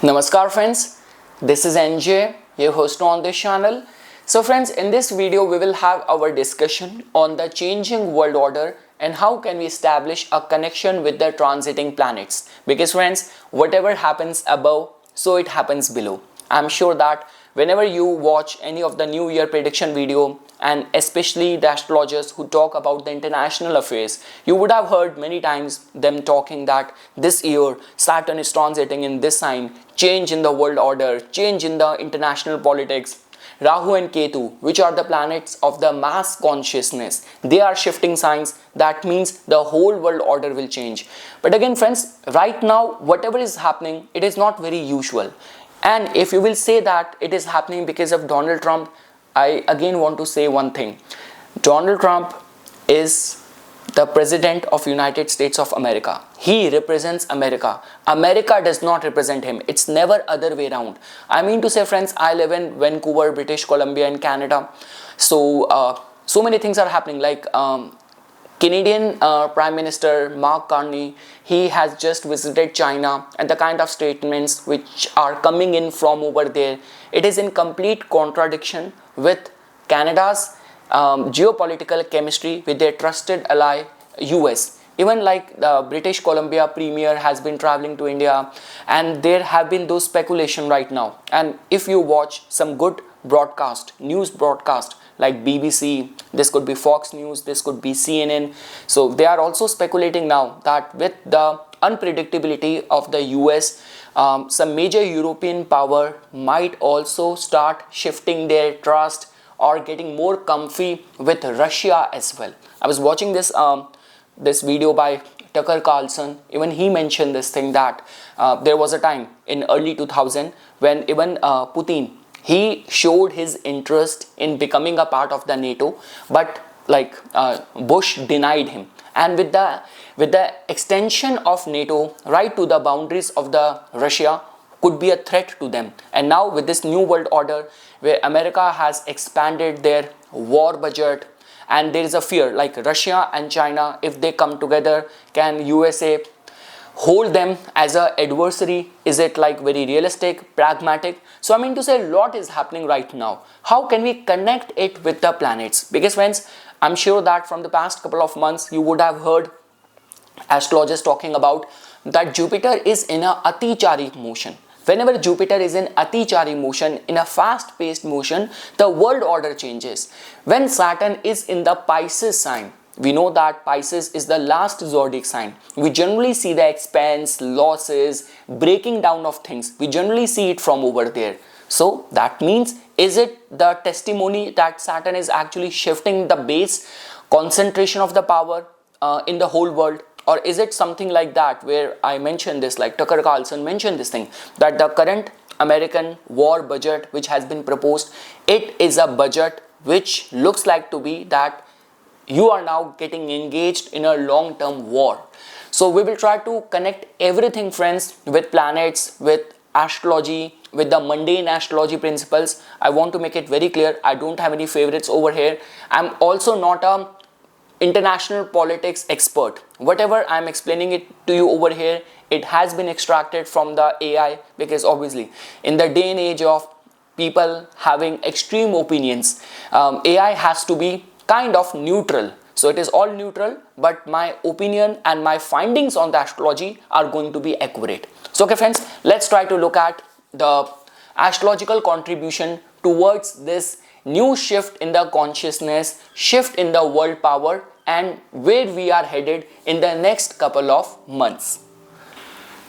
Namaskar friends, this is NJ, your host on this channel. So friends, in this video we will have our discussion on the changing world order and how can we establish a connection with the transiting planets. Because friends, whatever happens above, so it happens below. I'm sure that whenever you watch any of the New Year prediction video, and especially the astrologers who talk about the international affairs, you would have heard many times them talking that this year Saturn is transiting in this sign, change in the world order, change in the international politics. Rahu and Ketu, which are the planets of the mass consciousness, they are shifting signs. That means the whole world order will change. But again friends, right now whatever is happening, it is not very usual. And if you will say that it is happening because of Donald Trump, I again want to say one thing. Donald Trump is the president of United States of America. He represents America. America does not represent him. It's never other way around. I mean to say friends, I live in Vancouver, British Columbia in Canada. So many things are happening like Canadian Prime Minister Mark Carney, he has just visited China, and the kind of statements which are coming in from over there, it is in complete contradiction with Canada's geopolitical chemistry with their trusted ally US. Even like the British Columbia Premier has been traveling to India, and there have been those speculation right now. And if you watch some good broadcast, news broadcast like BBC, this could be Fox News, this could be CNN. So they are also speculating now that with the unpredictability of the US, some major European power might also start shifting their trust or getting more comfy with Russia as well. I was watching this video by Tucker Carlson. Even he mentioned this thing that there was a time in early 2000 when even Putin, he showed his interest in becoming a part of the NATO, but like Bush denied him. And with the extension of NATO right to the boundaries of the Russia could be a threat to them. And now with this new world order where America has expanded their war budget, and there is a fear like Russia and China, if they come together, can USA hold them as an adversary? Is it like very realistic, pragmatic? So I mean to say a lot is happening right now. How can we connect it with the planets? Because friends, I'm sure that from the past couple of months you would have heard astrologers talking about that Jupiter is in a Atichari motion. Whenever Jupiter is in Atichari motion, in a fast-paced motion, the world order changes. When Saturn is in the Pisces sign, we know that Pisces is the last zodiac sign. We generally see the expense, losses, breaking down of things. We generally see it from over there. So that means, is it the testimony that Saturn is actually shifting the base concentration of the power in the whole world? Or is it something like that where I mentioned this, like Tucker Carlson mentioned this thing, that the current American war budget which has been proposed, it is a budget which looks like to be that you are now getting engaged in a long-term war. So we will try to connect everything friends with planets, with astrology, with the mundane astrology principles. I want to make it very clear, I don't have any favorites over here. I'm also not a international politics expert. Whatever I'm explaining it to you over here, it has been extracted from the AI, because obviously in the day and age of people having extreme opinions, AI has to be kind of neutral. So it is all neutral, but my opinion and my findings on the astrology are going to be accurate. So okay friends, let's try to look at the astrological contribution towards this new shift in the consciousness, shift in the world power, and where we are headed in the next couple of months.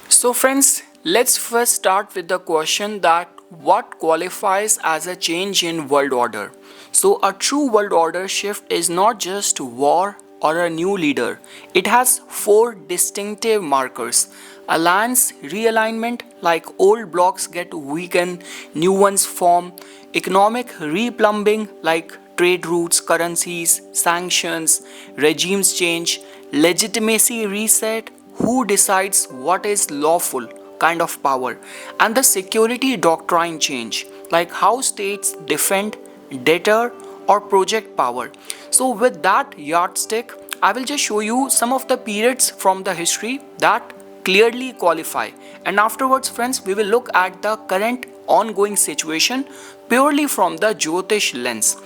So friends, let's first start with the question that what qualifies as a change in world order. So a true world order shift is not just war or a new leader. It has four distinctive markers. Alliance realignment, like old blocks get weakened, new ones form. Economic replumbing, like trade routes, currencies, sanctions, regimes change. Legitimacy reset, who decides what is lawful, kind of power. And the security doctrine change, like how states defend, deter, or project power. So with that yardstick, I will just show you some of the periods from the history that clearly qualify. And afterwards, friends, we will look at the current ongoing situation purely from the Jyotish lens.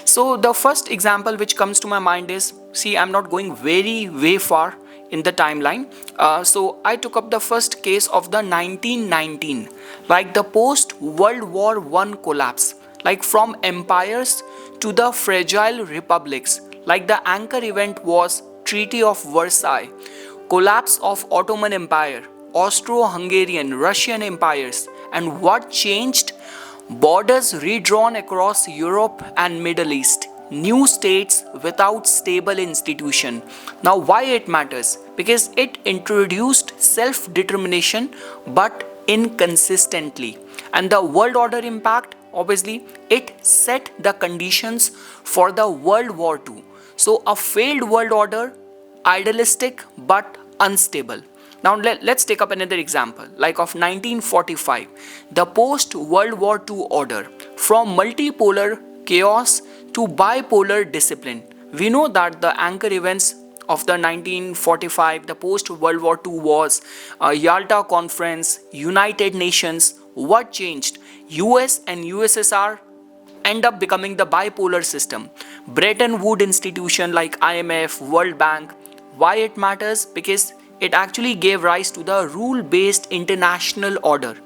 So the first example which comes to my mind is, see, I'm not going very way far in the timeline. So I took up the first case of the 1919, like the post World War I collapse, like from empires to the fragile republics. Like the anchor event was Treaty of Versailles, collapse of Ottoman Empire, Austro-Hungarian, Russian empires, and what changed? Borders redrawn across Europe and Middle East, new states without stable institution. Now why it matters? Because it introduced self-determination but inconsistently. And the world order impact, obviously, it set the conditions for the World War II. So a failed world order, idealistic but unstable. Now let's take up another example, like of 1945, the post-World War II order, from multipolar chaos to bipolar discipline. We know that the anchor events of the 1945, the post-World War II was Yalta Conference, United Nations. What changed? US and USSR end up becoming the bipolar system. Bretton Woods institution like IMF, World Bank. Why it matters? Because it actually gave rise to the rule-based international order.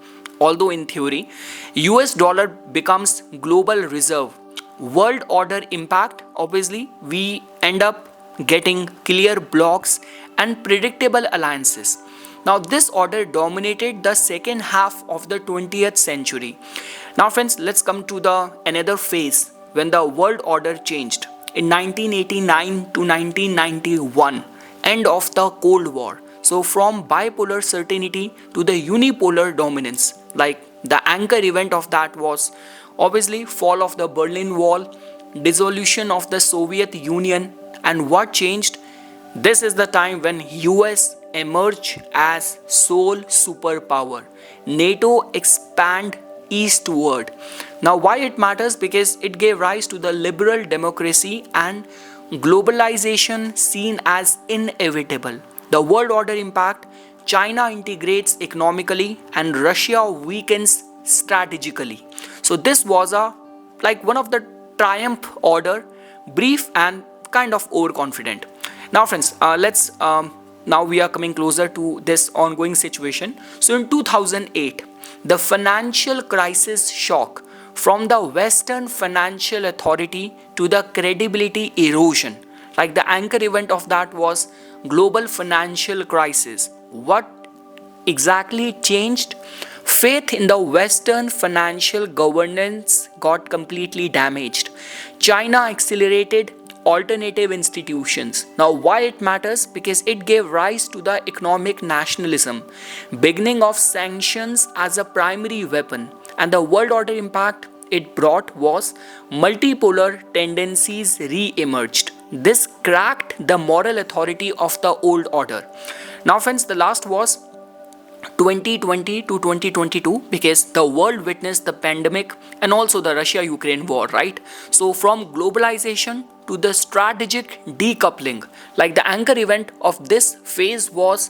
Although in theory, US dollar becomes global reserve. World order impact, obviously, we end up getting clear blocks and predictable alliances. Now this order dominated the second half of the 20th century. Now friends, let's come to the another phase when the world order changed. In 1989 to 1991, end of the Cold War. So from bipolar certainty to the unipolar dominance, like the anchor event of that was obviously fall of the Berlin Wall, dissolution of the Soviet Union. And what changed? This is the time when US emerged as sole superpower. NATO expand eastward. Now why it matters? Because it gave rise to the liberal democracy and globalization seen as inevitable. The world order impact, China integrates economically and Russia weakens strategically. So this was a like one of the triumph order, brief and kind of overconfident. Now friends, now we are coming closer to this ongoing situation. So in 2008, the financial crisis shock from the Western Financial Authority to the credibility erosion. Like the anchor event of that was global financial crisis. What exactly changed? Faith in the Western financial governance got completely damaged. China accelerated alternative institutions. Now why it matters? Because it gave rise to the economic nationalism, beginning of sanctions as a primary weapon, and the world order impact it brought was multipolar tendencies re-emerged. This cracked the moral authority of the old order. Now friends, the last was 2020 to 2022 because the world witnessed the pandemic and also the Russia-Ukraine war, right? So from globalization to the strategic decoupling, like the anchor event of this phase was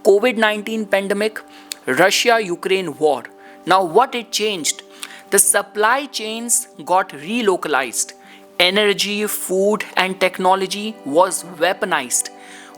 COVID-19 pandemic, Russia-Ukraine war. Now what it changed? The supply chains got relocalized. Energy, food and technology was weaponized.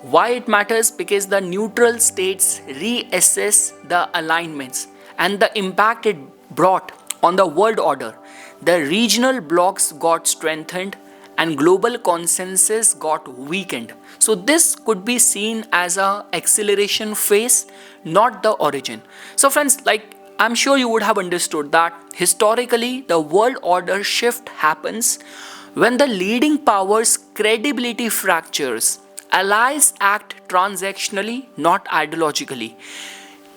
Why it matters? Because the neutral states reassess the alignments and the impact it brought on the world order. The regional blocs got strengthened and global consensus got weakened. So this could be seen as a acceleration phase, not the origin. So friends, like I'm sure you would have understood that historically the world order shift happens when the leading powers' credibility fractures. Allies act transactionally, not ideologically.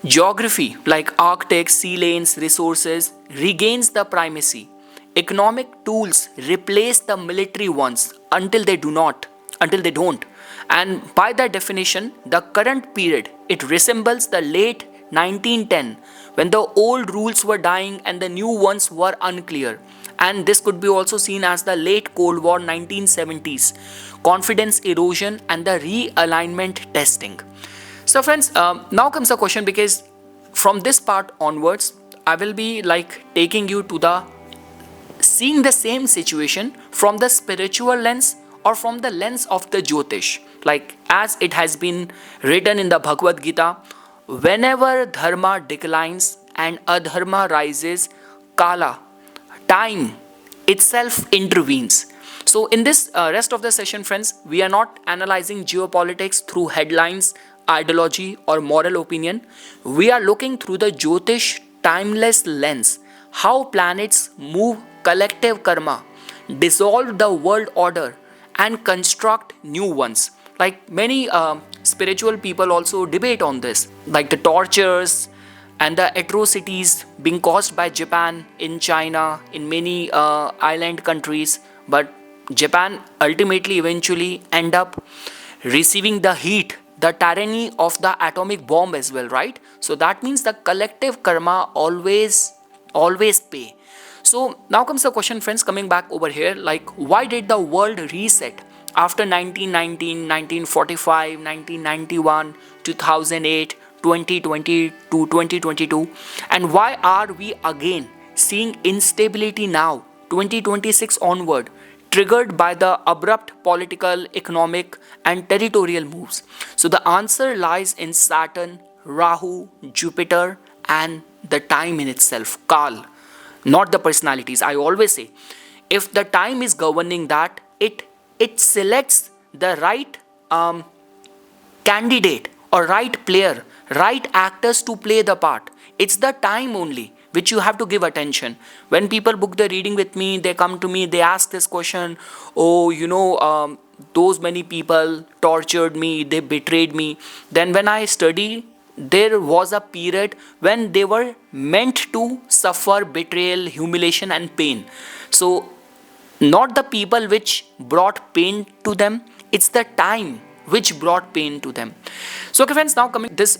Geography, like Arctic, sea lanes, resources, regains the primacy. Economic tools replace the military ones until they don't. And by that definition, the current period, it resembles the late 1910 when the old rules were dying and the new ones were unclear. And this could be also seen as the late Cold War 1970s, confidence erosion and the realignment testing. So friends, now comes the question, because from this part onwards, I will be like taking you to the seeing the same situation from the spiritual lens or from the lens of the Jyotish. Like as it has been written in the Bhagavad Gita, whenever dharma declines and adharma rises, kala, time itself intervenes. So, in this rest of the session, friends, we are not analyzing geopolitics through headlines, ideology, or moral opinion. We are looking through the Jyotish timeless lens, how planets move collective karma, dissolve the world order, and construct new ones. Like many spiritual people also debate on this, like the tortures and the atrocities being caused by Japan in China, in many island countries. But Japan ultimately eventually end up receiving the heat, the tyranny of the atomic bomb as well, right? So that means the collective karma always pay. So now comes the question, friends, coming back over here, like why did the world reset after 1919, 1945, 1991, 2008, 2020 to 2022, and why are we again seeing instability now, 2026 onward, triggered by the abrupt political, economic, and territorial moves? So the answer lies in Saturn, Rahu, Jupiter, and the time in itself, Kal, not the personalities. I always say, if the time is governing that, it selects the right candidate or right player, right actors to play the part. It's the time only which you have to give attention. When people book the reading with me, they come to me, they ask this question, oh, those many people tortured me, they betrayed me. Then when I study, there was a period when they were meant to suffer betrayal, humiliation, and pain. So not the people which brought pain to them, it's the time which brought pain to them. So okay friends, now coming this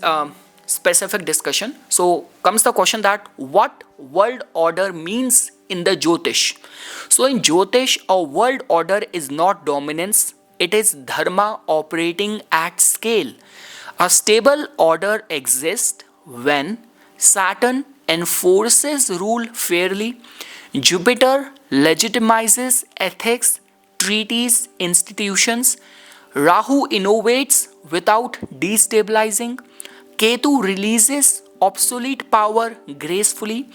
specific discussion, so comes the question that what world order means in the Jyotish. So in Jyotish, a world order is not dominance, it is dharma operating at scale. A stable order exists when Saturn enforces rule fairly, Jupiter legitimizes ethics, treaties, institutions, Rahu innovates without destabilizing, Ketu releases obsolete power gracefully,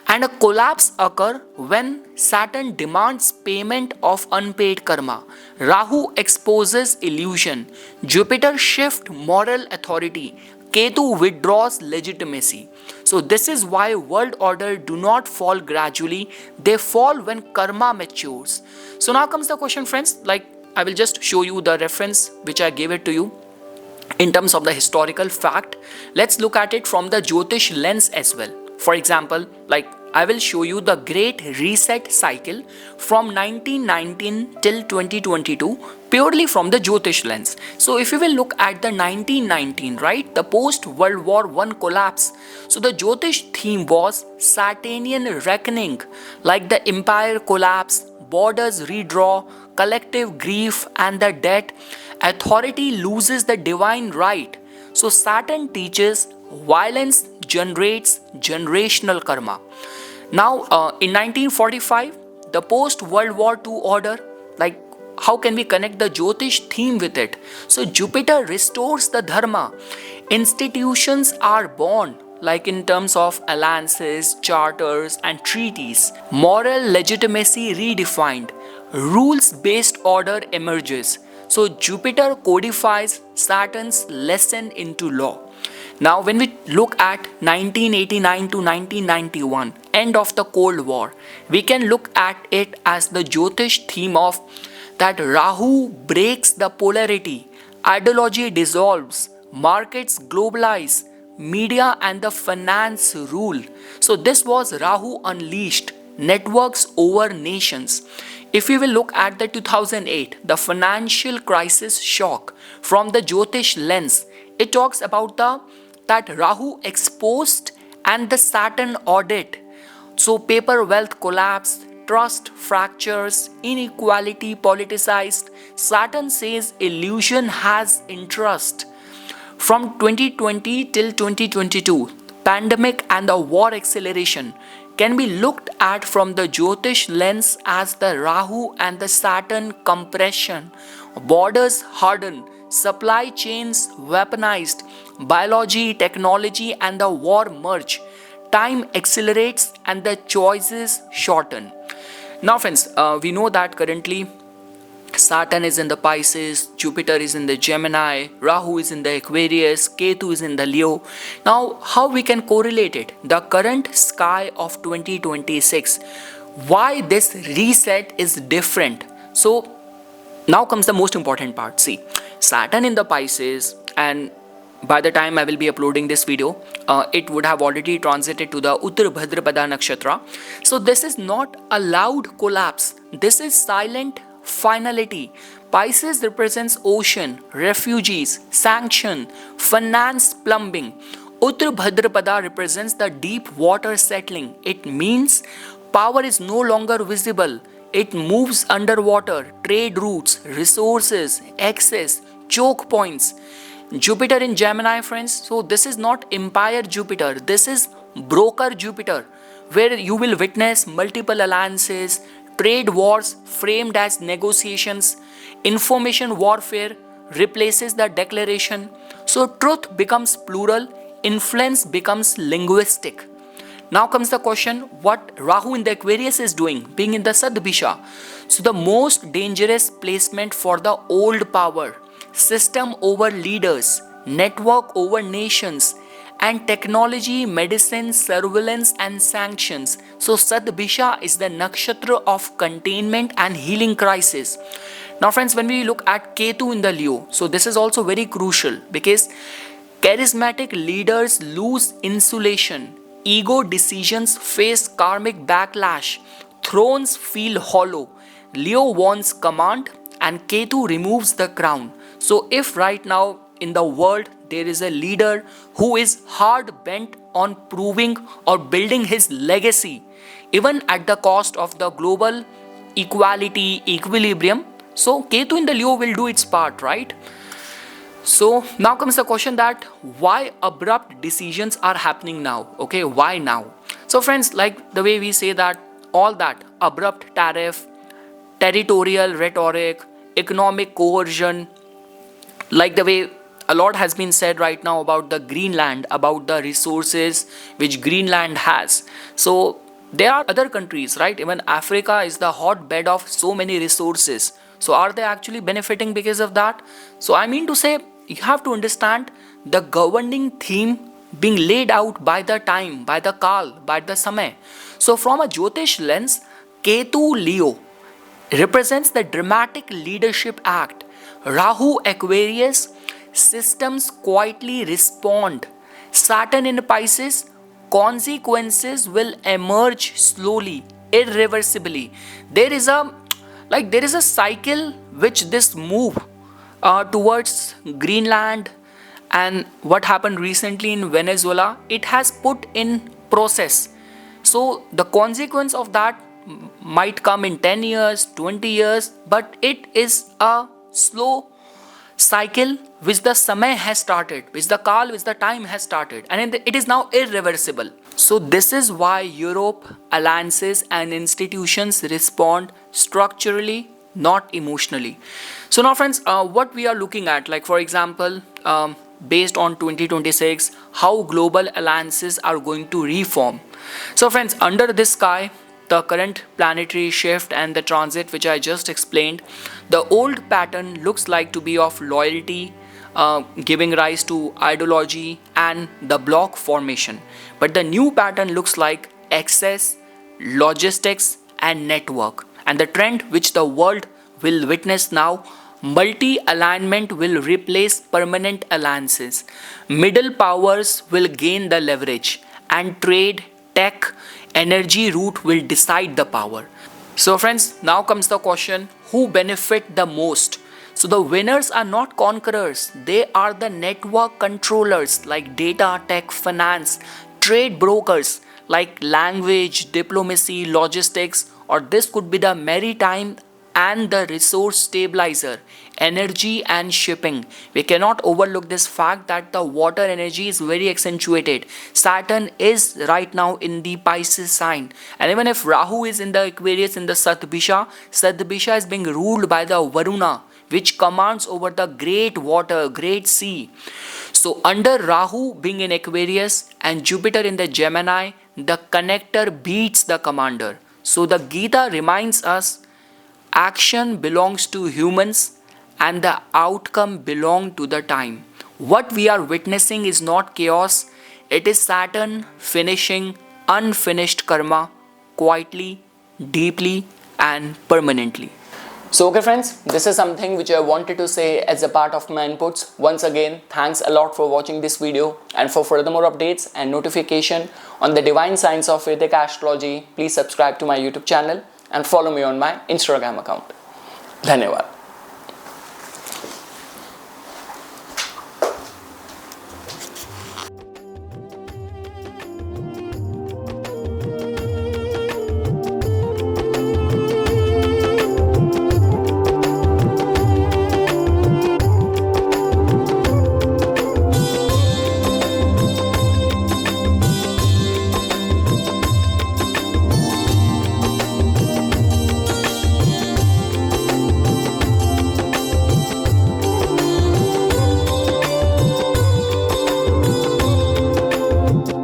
and a collapse occurs when Saturn demands payment of unpaid karma. Rahu exposes illusion, Jupiter shifts moral authority, Ketu withdraws legitimacy. So this is why world order do not fall gradually, they fall when karma matures. So now comes the question, friends, like I will just show you the reference which I gave it to you in terms of the historical fact. Let's look at it from the Jyotish lens as well. For example, like I will show you the great reset cycle from 1919 till 2022 purely from the Jyotish lens. So if you will look at the 1919, right, the post World War I collapse. So the Jyotish theme was Saturnian reckoning, like the empire collapse, borders redraw, collective grief and the debt, authority loses the divine right. So Saturn teaches violence generates generational karma. Now in 1945, the post World War II order, like how can we connect the Jyotish theme with it? So Jupiter restores the dharma, institutions are born, like in terms of alliances, charters, and treaties. Moral legitimacy redefined, rules-based order emerges. So Jupiter codifies Saturn's lesson into law. Now when we look at 1989 to 1991, end of the Cold War, we can look at it as the Jyotish theme of that Rahu breaks the polarity, ideology dissolves, markets globalize, media and the finance rule. So this was Rahu unleashed, networks over nations. If we will look at the 2008, the financial crisis shock from the Jyotish lens, it talks about that Rahu exposed and the Saturn audit. So paper wealth collapsed, trust fractures, inequality politicized. Saturn says illusion has interest. From 2020 till 2022, pandemic and the war acceleration can be looked at from the Jyotish lens as the Rahu and the Saturn compression. Borders harden, supply chains weaponized, biology, technology, and the war merge. Time accelerates and the choices shorten. Now, friends, we know that currently Saturn is in the Pisces, Jupiter is in the Gemini, Rahu is in the Aquarius, Ketu is in the Leo. Now, how we can correlate it? The current sky of 2026. Why this reset is different? So, now comes the most important part. See, Saturn in the Pisces, and by the time I will be uploading this video, it would have already transited to the Uttar Bhadrapada Nakshatra. So this is not a loud collapse. This is silent finality. Pisces represents ocean, refugees, sanction, finance plumbing. Uttar Bhadrapada represents the deep water settling. It means power is no longer visible. It moves underwater, trade routes, resources, access, choke points. Jupiter in Gemini, friends. So this is not Empire Jupiter. This is Broker Jupiter, where you will witness multiple alliances, trade wars framed as negotiations, information warfare replaces the declaration. So truth becomes plural, influence becomes linguistic. Now comes the question, what Rahu in the Aquarius is doing, being in the Sadbisha. So the most dangerous placement for the old power, system over leaders, network over nations, and technology, medicine, surveillance, and sanctions. So Sadbisha is the nakshatra of containment and healing crisis. Now friends, when we look at Ketu in the Leo, so this is also very crucial because charismatic leaders lose insulation, ego decisions face karmic backlash, thrones feel hollow. Leo wants command and Ketu removes the crown. So if right now in the world there is a leader who is hard bent on proving or building his legacy, even at the cost of the global equality, equilibrium, so Ketu in the Leo will do its part, right? So now comes the question that why abrupt decisions are happening now? Okay, why now? So friends, like the way we say that all that abrupt tariff, territorial rhetoric, economic coercion, like the way a lot has been said right now about the Greenland, about the resources which Greenland has. So there are other countries, right? Even Africa is the hotbed of so many resources. So are they actually benefiting because of that? So I mean to say, you have to understand the governing theme being laid out by the time, by the Kal, by the Samay. So from a Jyotish lens, Ketu Leo represents the dramatic leadership act. Rahu Aquarius, systems quietly respond. Saturn in Pisces, consequences will emerge slowly, irreversibly. There is a cycle which this move towards Greenland and what happened recently in Venezuela, it has put in process. So the consequence of that might come in 10 years, 20 years, but it is a slow cycle which the Samay has started, which the Kal, which the time has started, and it is now irreversible. So this is why Europe, alliances and institutions respond structurally, not emotionally. So now friends, what we are looking at, like for example, based on 2026, how global alliances are going to reform. So friends, under this sky, the current planetary shift and the transit which I just explained, the old pattern looks like to be of loyalty, giving rise to ideology and the block formation. But the new pattern looks like access, logistics and network. And the trend which the world will witness now, multi-alignment will replace permanent alliances. Middle powers will gain the leverage and trade, tech, energy route will decide the power. So friends, now comes the question, who benefit the most? So the winners are not conquerors, they are the network controllers like data, tech, finance, trade brokers like language, diplomacy, logistics, or this could be the maritime and the resource stabilizer, energy and shipping. We cannot overlook this fact that the water energy is very accentuated. Saturn is right now in the Pisces sign, and even if Rahu is in the Aquarius in the Satbisha, Satbisha is being ruled by the Varuna, which commands over the great water, great sea. So under Rahu being in Aquarius and Jupiter in the Gemini, the connector beats the commander. So the Gita reminds us action belongs to humans and the outcome belongs to the time. What we are witnessing is not chaos, it is Saturn finishing unfinished karma quietly, deeply, and permanently. So okay friends, this is something which I wanted to say as a part of my inputs. Once again, thanks a lot for watching this video, and for furthermore updates and notification on the divine science of Vedic astrology, please subscribe to my YouTube channel and follow me on my Instagram account. Dhanyawad.